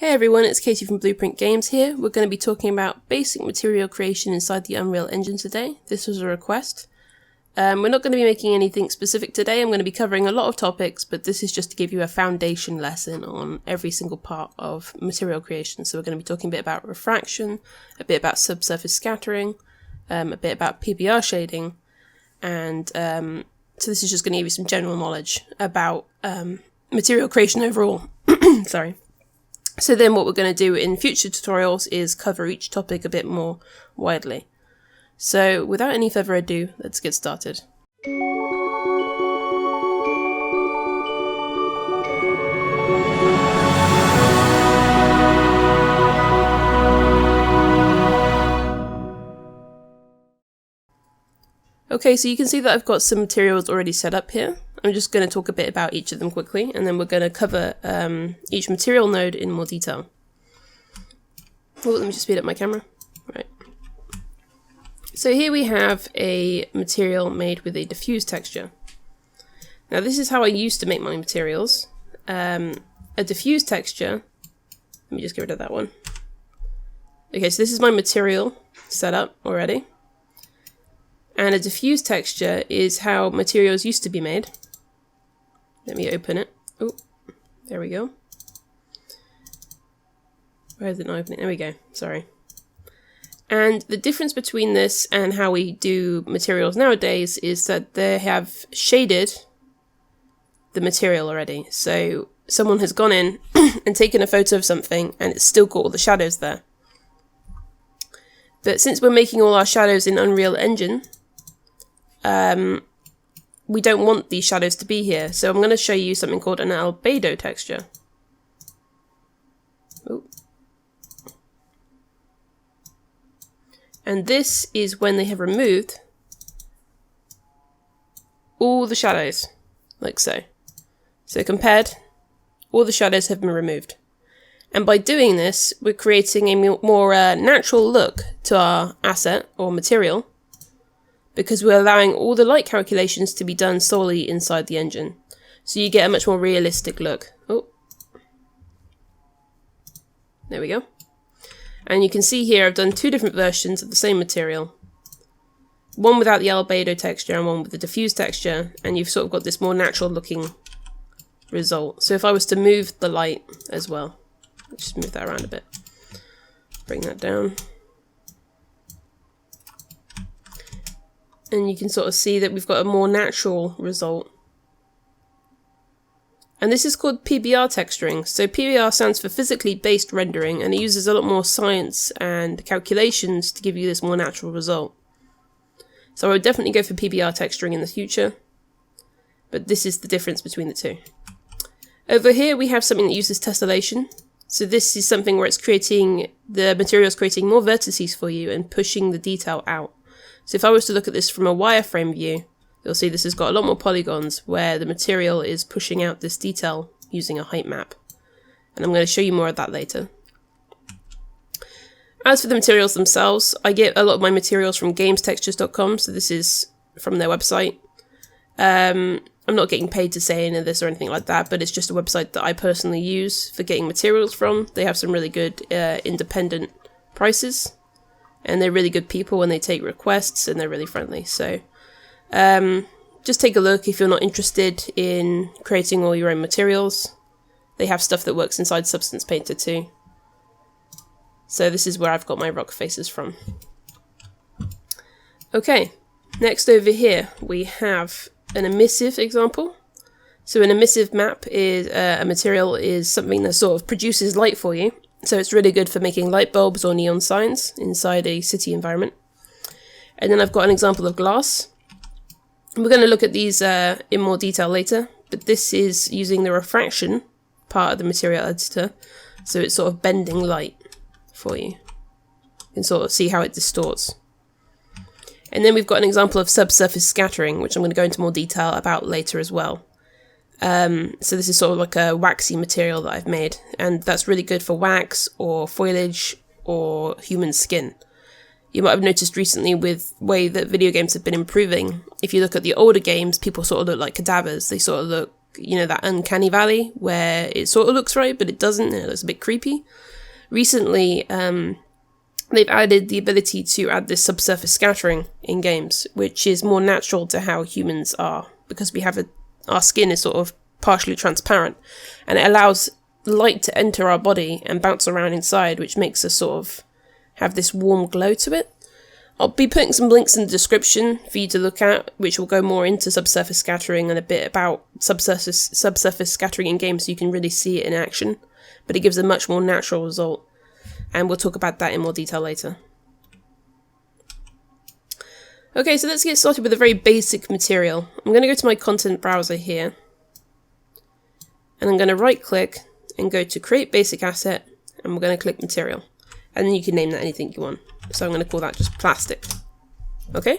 Hey everyone, it's Katie from Blueprint Games here. We're going to be talking about basic material creation inside the Unreal Engine today. This was a request. We're not going to be making anything specific today. I'm going to be covering a lot of topics, but this is just to give you a foundation lesson on every single part of material creation. So we're going to be talking a bit about refraction, a bit about subsurface scattering, a bit about PBR shading, and so this is just going to give you some general knowledge about material creation overall. Sorry. So then what we're going to do in future tutorials is cover each topic a bit more widely. So without any further ado, let's get started. Okay, so you can see that I've got some materials already set up here. I'm just going to talk a bit about each of them quickly, and then we're going to cover each material node in more detail. Oh, let me just speed up my camera. Right. So here we have a material made with a diffuse texture. Now this is how I used to make my materials. A diffuse texture, let me just get rid of that one. Okay, so this is my material set up already. And a diffuse texture is how materials used to be made. Let me open it. Oh, there we go. Where is it not opening? There we go. Sorry. And the difference between this and how we do materials nowadays is that they have shaded the material already. So someone has gone in and taken a photo of something and it's still got all the shadows there. But since we're making all our shadows in Unreal Engine, we don't want these shadows to be here. So I'm going to show you something called an albedo texture. Ooh. And this is when they have removed all the shadows, like so. So compared, all the shadows have been removed. And by doing this, we're creating a more natural look to our asset or material, because we're allowing all the light calculations to be done solely inside the engine. So you get a much more realistic look. Oh, there we go. And you can see here I've done two different versions of the same material. One without the albedo texture and one with the diffuse texture, and you've sort of got this more natural looking result. So if I was to move the light as well, let's just move that around a bit. Bring that down. And you can sort of see that we've got a more natural result. And this is called PBR texturing. So PBR stands for physically based rendering, and it uses a lot more science and calculations to give you this more natural result. So I would definitely go for PBR texturing in the future, but this is the difference between the two. Over here we have something that uses tessellation. So this is something where it's creating, the material is creating more vertices for you and pushing the detail out. So if I was to look at this from a wireframe view, you'll see this has got a lot more polygons where the material is pushing out this detail using a height map. And I'm going to show you more of that later. As for the materials themselves, I get a lot of my materials from gamestextures.com, so this is from their website. I'm not getting paid to say any of this or anything like that, but it's just a website that I personally use for getting materials from. They have some really good independent prices. And they're really good people when they take requests, and they're really friendly. So just take a look if you're not interested in creating all your own materials. They have stuff that works inside Substance Painter too. So this is where I've got my rock faces from. Okay, next over here we have an emissive example. So an emissive map is a material is something that sort of produces light for you. So it's really good for making light bulbs or neon signs inside a city environment. And then I've got an example of glass. We're going to look at these in more detail later, but this is using the refraction part of the material editor. So it's sort of bending light for you. You can sort of see how it distorts. And then we've got an example of subsurface scattering, which I'm going to go into more detail about later as well. So this is sort of like a waxy material that I've made, and that's really good for wax or foliage or human skin. You might have noticed recently with the way that video games have been improving, if you look at the older games, people sort of look like cadavers. They sort of look you know, that uncanny valley where it sort of looks right, but it doesn't, and it looks a bit creepy. Recently, they've added the ability to add this subsurface scattering in games, which is more natural to how humans are, because we have our skin is sort of partially transparent, and it allows light to enter our body and bounce around inside, which makes us sort of have this warm glow to it. I'll be putting some links in the description for you to look at, which will go more into subsurface scattering and a bit about subsurface scattering in games so you can really see it in action. But it gives a much more natural result, and we'll talk about that in more detail later. Okay, so let's get started with a very basic material. I'm going to go to my content browser here, and I'm going to right click and go to create basic asset, and we're going to click material. And then you can name that anything you want. So I'm going to call that just plastic. Okay?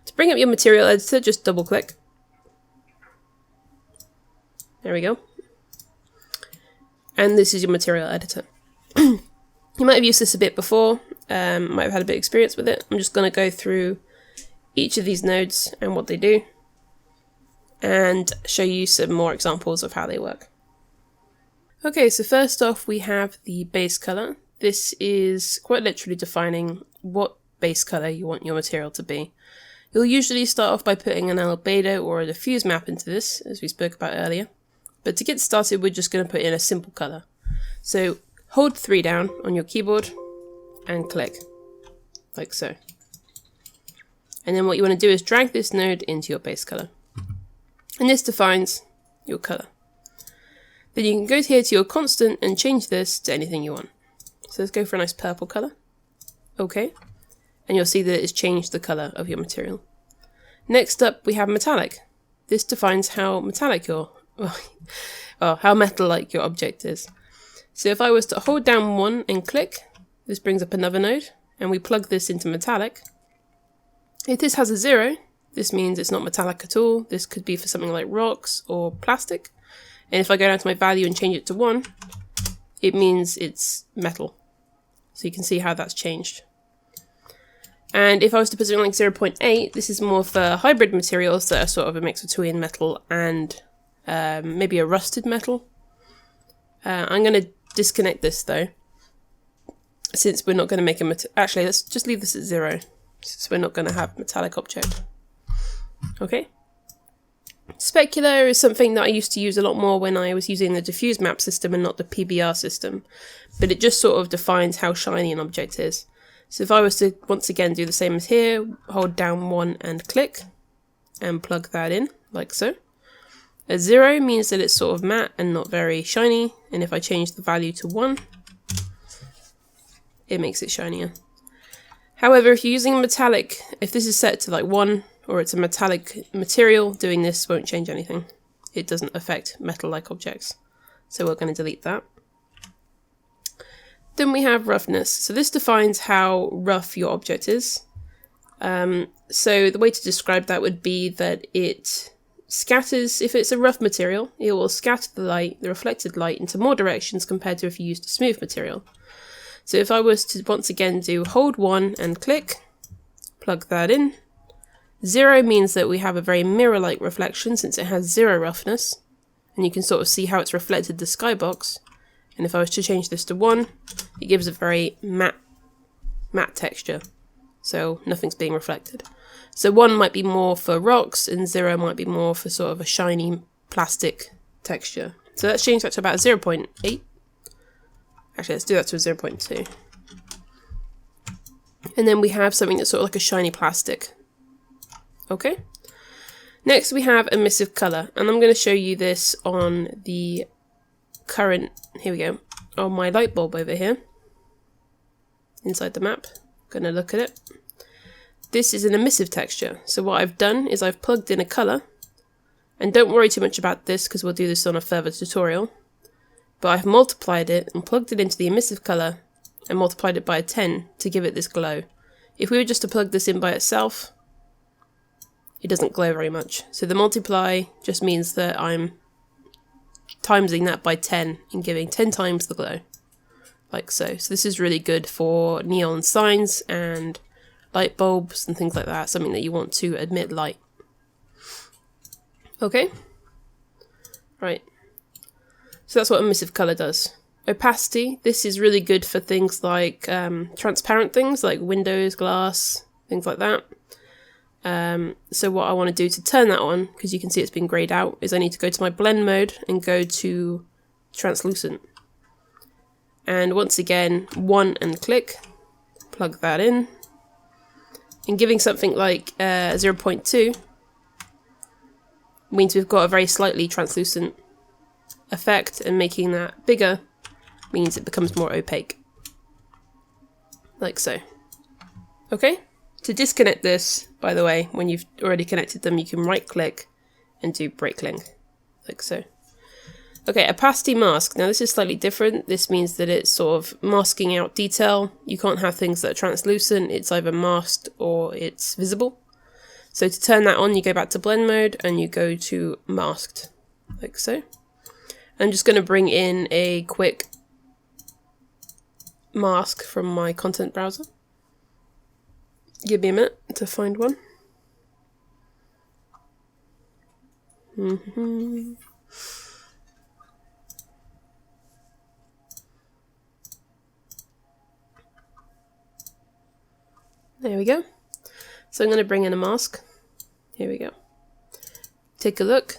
To bring up your material editor, just double click. There we go. And this is your material editor. You might have used this a bit before, might have had a bit of experience with it. I'm just going to go through each of these nodes and what they do, and show you some more examples of how they work. Okay, so first off we have the base color. This is quite literally defining what base color you want your material to be. You'll usually start off by putting an albedo or a diffuse map into this, as we spoke about earlier. But to get started, we're just going to put in a simple color. So hold 3 down on your keyboard and click, like so. And then what you want to do is drag this node into your base color. And this defines your color. Then you can go here to your constant and change this to anything you want. So let's go for a nice purple color. Okay. And you'll see that it's changed the color of your material. Next up, we have metallic. This defines how metallic your, how metal-like your object is. So if I was to hold down 1 and click, this brings up another node, and we plug this into metallic. If this has a 0, this means it's not metallic at all. This could be for something like rocks or plastic. And if I go down to my value and change it to 1, it means it's metal. So you can see how that's changed. And if I was to put something like 0.8, this is more for hybrid materials that are sort of a mix between metal and maybe a rusted metal. I'm going to disconnect this though, since we're not going to make a actually, let's just leave this at 0, since we're not going to have metallic object. Okay. Specular is something that I used to use a lot more when I was using the diffuse map system and not the PBR system, but it just sort of defines how shiny an object is. So if I was to once again do the same as here, hold down 1 and click, and plug that in, like so. A 0 means that it's sort of matte and not very shiny, and if I change the value to 1, it makes it shinier. However, if you're using metallic, if this is set to like 1, or it's a metallic material, doing this won't change anything. It doesn't affect metal-like objects. So we're going to delete that. Then we have roughness. So this defines how rough your object is. So the way to describe that would be that it scatters, if it's a rough material, it will scatter the light, the reflected light, into more directions compared to if you used a smooth material. So if I was to once again do hold 1 and click, plug that in. 0 means that we have a very mirror-like reflection since it has 0 roughness, and you can sort of see how it's reflected the skybox. And if I was to change this to 1, it gives a very matte texture, so nothing's being reflected. So 1 might be more for rocks, and 0 might be more for sort of a shiny plastic texture. So let's change that to about 0.8. Actually, let's do that to a 0.2. And then we have something that's sort of like a shiny plastic. Okay. Next we have emissive color, and I'm going to show you this on the current, here we go, on my light bulb over here, inside the map. Going to look at it. This is an emissive texture. So what I've done is I've plugged in a color, and don't worry too much about this because we'll do this on a further tutorial, but I've multiplied it and plugged it into the emissive color and multiplied it by 10 to give it this glow. If we were just to plug this in by itself, it doesn't glow very much. So the multiply just means that I'm timesing that by 10 and giving 10 times the glow, like so. So this is really good for neon signs and light bulbs and things like that, something that you want to emit light. Okay. Right. So that's what emissive color does. Opacity, this is really good for things like transparent things like windows, glass, things like that. So what I want to do to turn that on, because you can see it's been grayed out, is I need to go to my blend mode and go to translucent. And once again, 1 and click, plug that in. And giving something like 0.2 means we've got a very slightly translucent effect, and making that bigger means it becomes more opaque. Like so. Okay? To disconnect this, by the way, when you've already connected them, you can right click and do break link. Like so. Okay, opacity mask. Now this is slightly different. This means that it's sort of masking out detail. You can't have things that are translucent. It's either masked or it's visible. So to turn that on, you go back to blend mode and you go to masked. Like so. I'm just going to bring in a quick mask from my content browser. Give me a minute to find one. There we go. So I'm going to bring in a mask. Here we go. Take a look.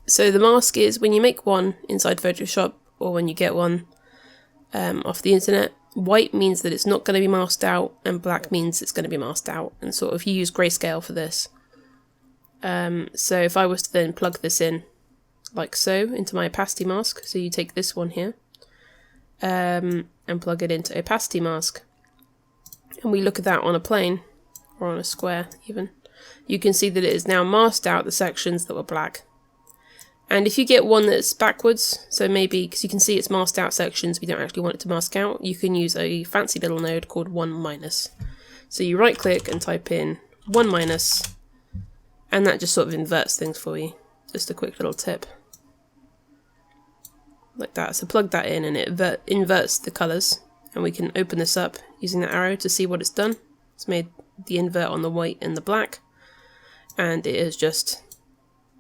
So the mask is when you make one inside Photoshop, or when you get one off the internet, white means that it's not going to be masked out, and black means it's going to be masked out, and sort of you use grayscale for this. So if I was to then plug this in, like so, into my opacity mask, so you take this one here, and plug it into opacity mask, and we look at that on a plane, or on a square even, you can see that it is now masked out the sections that were black. And if you get one that's backwards, so maybe, because you can see it's masked out sections we don't actually want it to mask out, you can use a fancy little node called 1-. So you right click and type in 1-, and that just sort of inverts things for you. Just a quick little tip. Like that. So plug that in and it inverts the colours, and we can open this up using the arrow to see what it's done. It's made the invert on the white and the black, and it has just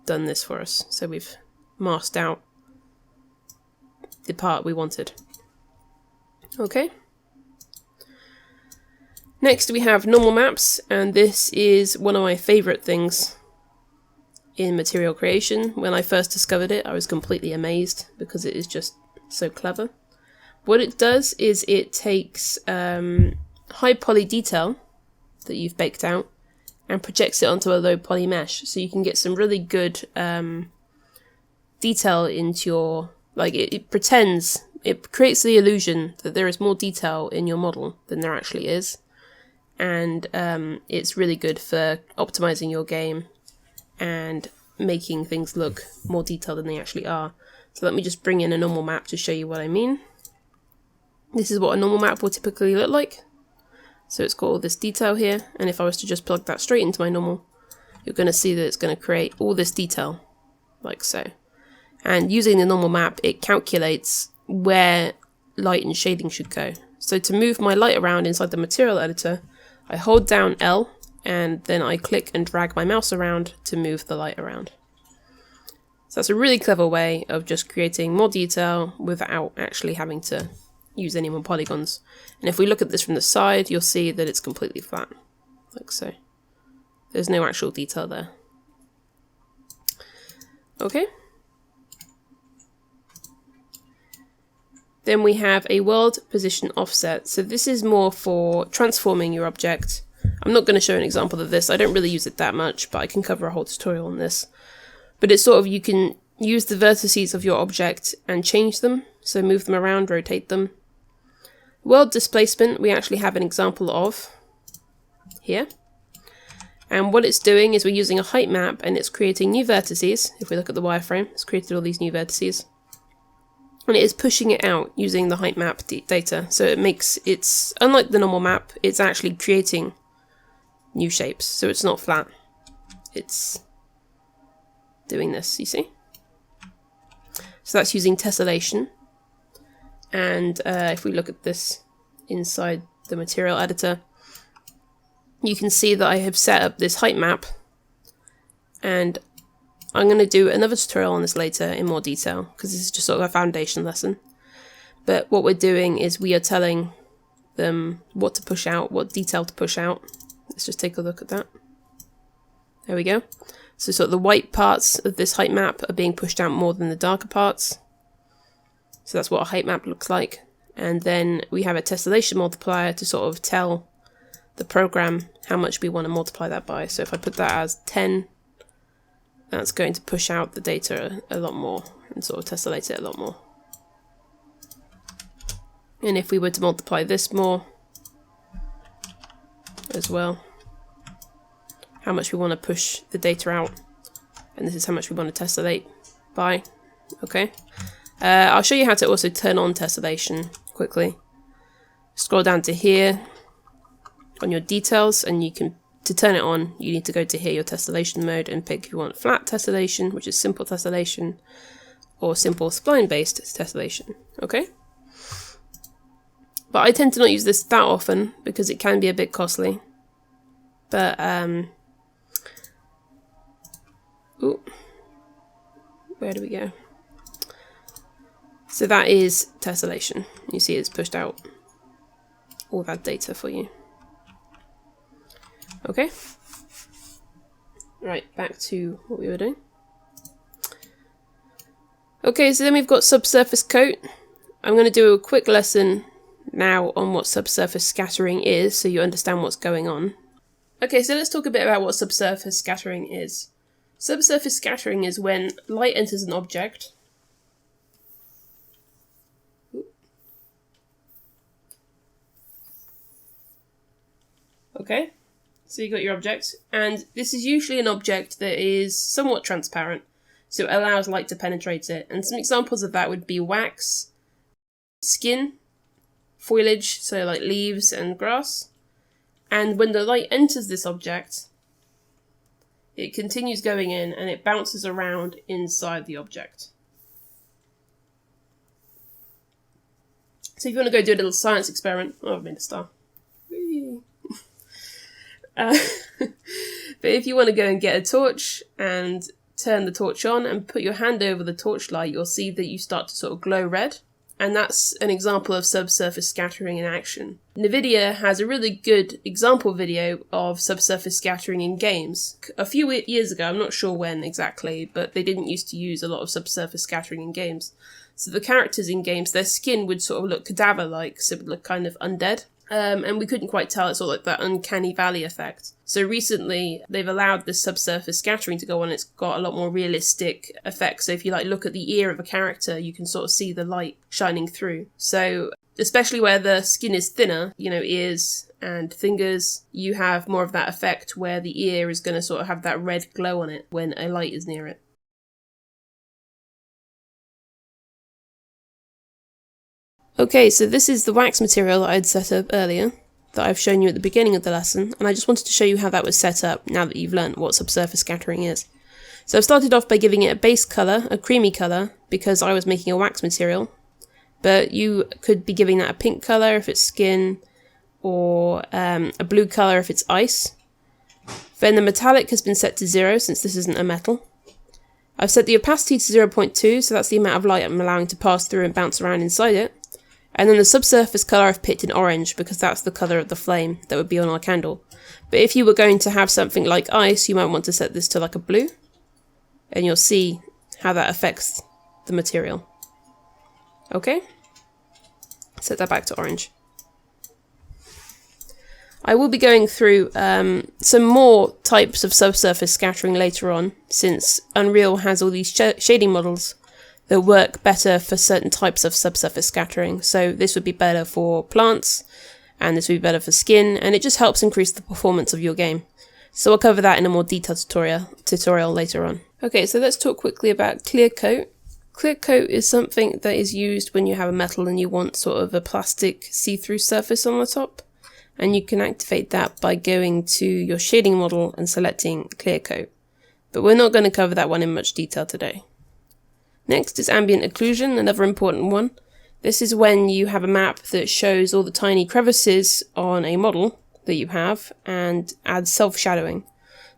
done this for us. So we've masked out the part we wanted. Okay. Next we have normal maps, and this is one of my favourite things in material creation. When I first discovered it, I was completely amazed because it is just so clever. What it does is it takes high poly detail that you've baked out and projects it onto a low poly mesh, so you can get some really good detail into your, like it creates the illusion that there is more detail in your model than there actually is, and it's really good for optimizing your game and making things look more detailed than they actually are. So let me just bring in a normal map to show you what I mean. This is what a normal map will typically look like. So it's got all this detail here, and if I was to just plug that straight into my normal, you're going to see that it's going to create all this detail, like so. And using the normal map, it calculates where light and shading should go. So to move my light around inside the material editor, I hold down L, and then I click and drag my mouse around to move the light around. So that's a really clever way of just creating more detail without actually having to use any more polygons. And if we look at this from the side, you'll see that it's completely flat, like so. There's no actual detail there. Okay. Then we have a world position offset. So this is more for transforming your object. I'm not going to show an example of this. I don't really use it that much, but I can cover a whole tutorial on this. But it's sort of, you can use the vertices of your object and change them. So move them around, rotate them. World displacement, we actually have an example of here. And what it's doing is we're using a height map, and it's creating new vertices. If we look at the wireframe, it's created all these new vertices. And it is pushing it out using the height map data. So it's unlike the normal map, it's actually creating new shapes. So it's not flat. It's doing this, you see? So that's using tessellation. And if we look at this inside the material editor, you can see that I have set up this height map, and I'm going to do another tutorial on this later in more detail, because this is just sort of a foundation lesson. But what we're doing is we are telling them what to push out, what detail to push out. Let's just take a look at that. There we go. So sort of the white parts of this height map are being pushed out more than the darker parts. So that's what a height map looks like. And then we have a tessellation multiplier to sort of tell the program how much we want to multiply that by. So if I put that as 10, that's going to push out the data a lot more and sort of tessellate it a lot more. And if we were to multiply this more as well, how much we want to push the data out, and this is how much we want to tessellate by. Okay, I'll show you how to also turn on tessellation quickly. Scroll down to here on your details, and you can, to turn it on, you need to go to here, your tessellation mode, and pick if you want flat tessellation, which is simple tessellation, or simple spline based tessellation. Okay, but I tend to not use this that often because it can be a bit costly. But ooh, where do we go? So that is tessellation. You see it's pushed out all that data for you. Okay. Right, back to what we were doing. Okay, so then we've got subsurface coat. I'm going to do a quick lesson now on what subsurface scattering is, so you understand what's going on. Okay, so let's talk a bit about what subsurface scattering is. Subsurface scattering is when light enters an object. Okay, so you got your object, and this is usually an object that is somewhat transparent, so it allows light to penetrate it. And some examples of that would be wax, skin, foliage, so like leaves and grass. And when the light enters this object, it continues going in and it bounces around inside the object. So if you want to go do a little science experiment, oh, I've made a star. But if you want to go and get a torch and turn the torch on and put your hand over the torchlight, you'll see that you start to sort of glow red. And that's an example of subsurface scattering in action. NVIDIA has a really good example video of subsurface scattering in games. A few years ago, I'm not sure when exactly, but they didn't used to use a lot of subsurface scattering in games. So the characters in games, their skin would sort of look cadaver-like, so it would look kind of undead. And we couldn't quite tell, it's sort of like that uncanny valley effect. So recently, they've allowed this subsurface scattering to go on. It's got a lot more realistic effects. So if you like look at the ear of a character, you can sort of see the light shining through. So especially where the skin is thinner, you know, ears and fingers, you have more of that effect where the ear is going to sort of have that red glow on it when a light is near it. Okay, so this is the wax material that I'd set up earlier, that I've shown you at the beginning of the lesson, and I just wanted to show you how that was set up now that you've learnt what subsurface scattering is. So I've started off by giving it a base colour, a creamy colour, because I was making a wax material, but you could be giving that a pink colour if it's skin, or a blue colour if it's ice. Then the metallic has been set to 0 since this isn't a metal. I've set the opacity to 0.2, so that's the amount of light I'm allowing to pass through and bounce around inside it. And then the subsurface colour I've picked in orange because that's the colour of the flame that would be on our candle. But if you were going to have something like ice, you might want to set this to like a blue. And you'll see how that affects the material. Okay? Set that back to orange. I will be going through some more types of subsurface scattering later on, since Unreal has all these shading models that work better for certain types of subsurface scattering. So this would be better for plants, and this would be better for skin, and it just helps increase the performance of your game. So I'll cover that in a more detailed tutorial later on. Okay, so let's talk quickly about clear coat. Clear coat is something that is used when you have a metal and you want sort of a plastic see-through surface on the top. And you can activate that by going to your shading model and selecting clear coat. But we're not going to cover that one in much detail today. Next is ambient occlusion, another important one. This is when you have a map that shows all the tiny crevices on a model that you have and adds self-shadowing.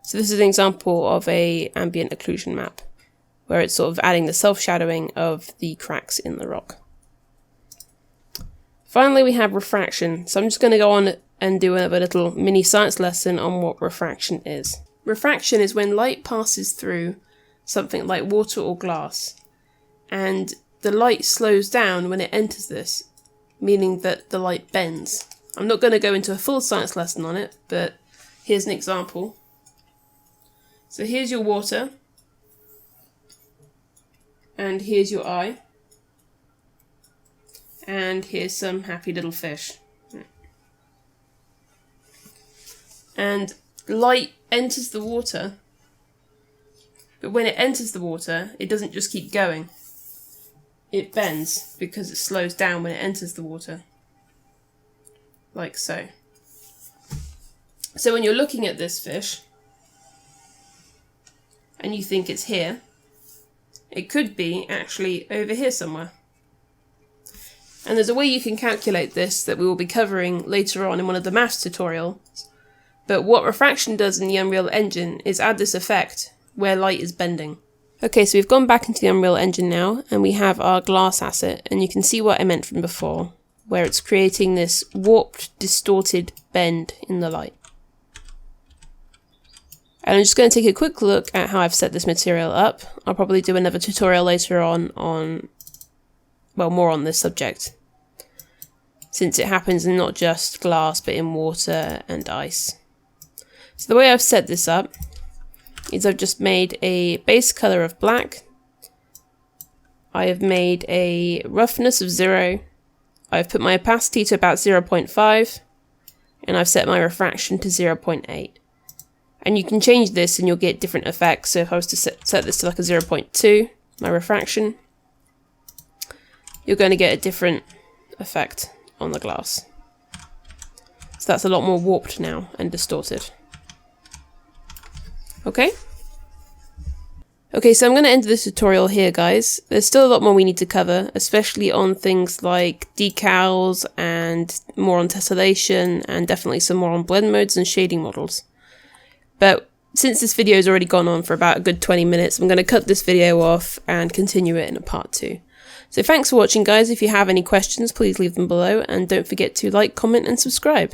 So this is an example of a ambient occlusion map, where it's sort of adding the self-shadowing of the cracks in the rock. Finally, we have refraction. So I'm just going to go on and do a little mini science lesson on what refraction is. Refraction is when light passes through something like water or glass, and the light slows down when it enters this, meaning that the light bends. I'm not going to go into a full science lesson on it, but here's an example. So here's your water, and here's your eye, and here's some happy little fish. And light enters the water, but when it enters the water, it doesn't just keep going. It bends because it slows down when it enters the water. Like so. So when you're looking at this fish, and you think it's here, it could be actually over here somewhere. And there's a way you can calculate this that we will be covering later on in one of the maths tutorials. But what refraction does in the Unreal Engine is add this effect where light is bending. Okay, so we've gone back into the Unreal Engine now, and we have our glass asset, and you can see what I meant from before, where it's creating this warped, distorted bend in the light. And I'm just going to take a quick look at how I've set this material up. I'll probably do another tutorial later on well, more on this subject, since it happens in not just glass, but in water and ice. So the way I've set this up is I've just made a base color of black. I have made a roughness of 0. I've put my opacity to about 0.5, and I've set my refraction to 0.8. And you can change this and you'll get different effects. So if I was to set this to like a 0.2, my refraction, you're going to get a different effect on the glass. So that's a lot more warped now and distorted. Okay? Okay, so I'm going to end this tutorial here, guys. There's still a lot more we need to cover, especially on things like decals and more on tessellation, and definitely some more on blend modes and shading models. But since this video has already gone on for about a good 20 minutes, I'm going to cut this video off and continue it in a part 2. So thanks for watching, guys. If you have any questions, please leave them below, and don't forget to like, comment and subscribe.